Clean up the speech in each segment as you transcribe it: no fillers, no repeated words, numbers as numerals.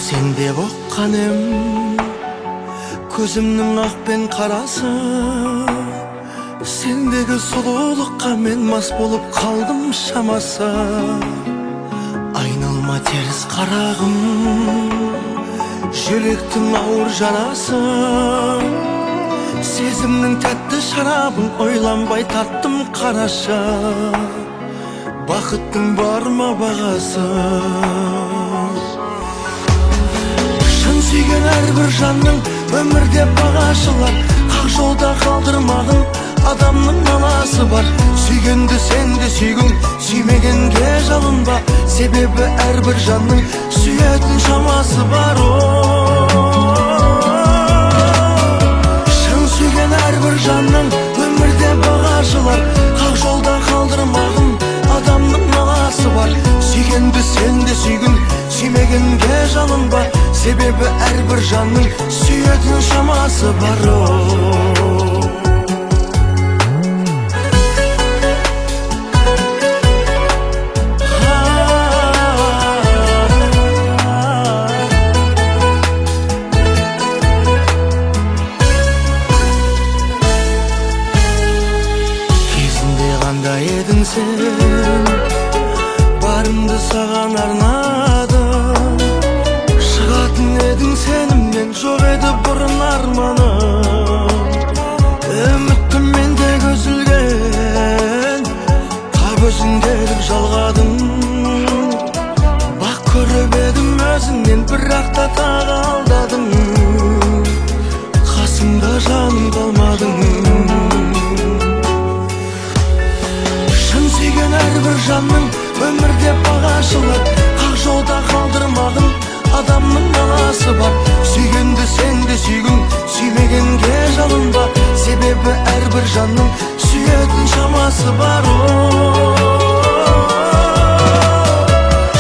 Sen de boqqanem көзімнің ақ пен қарасы, сендегі сұлулыққа мен мас болып қалдым шамасы. Айналма теріс қарағым, жүректің ауыр жарасы, сезімнің тәтті шарабын ойланбай таттым қарашы. Бақыттың бар ма бағасы? Шын сүйген әрбір жанның өмірде бағашылар, қақ жолда қалдырмағын адамның наласы бар. Сүйгенді сен де сүйгін, сүймегенге жалынба, себебі әрбір жанның сүйетін шамасы бар. Шын сүйген әрбір жанның өмірде бағашылар, қақ жолда қалдырмағын адамның наласы бар. Сүйгенді сен де сүйгін, сүймегенге жалынба, себебі әрбір жанның сүйетін шамасы бар. Кезінде қандай едің сен, барымды саған арнадым. Шығатын едің сенімнен, жоқ еді бұрын арманым. Үмітім менде көзілген, тап өзіңде деп жалғадым. Бақ көріп едім өзіңнен, бірақ та тағы алдадым. Қасымда жаным қалмадың. Шын сүйген әрбір жанның өмірде бағашылар, қақ жолда қалдырмағын адамның наласы бар. Сүйгенді сен де сүйгін, сүймегенге жалынба, себебі әрбір жанның сүйетін шамасы бар.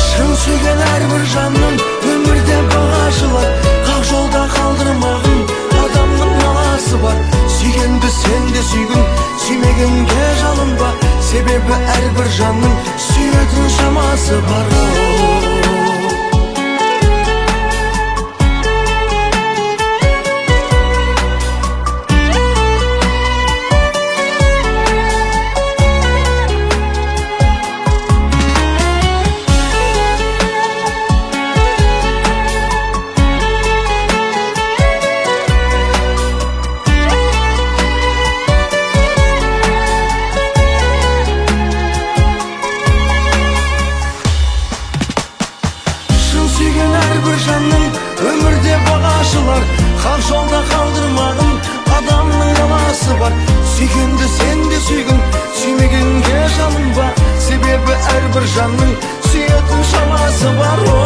Шын сүйген әрбір жанның өмірде бағашылар, қақ жолда қалдырмағын адамның наласы бар. Сүйгенді сен де сүйгін, сүймегенге жалынба, себебі әрбір жанның сүйетін шамасы бар. Сүйген әрбір жанның өмірде бағашылар, қақ жолда қалдырмағын адамның наласы бар. Сүйгенді сен де сүйгін, сүймегенге жалынба, себебі әрбір жанның сүйетін шамасы бар.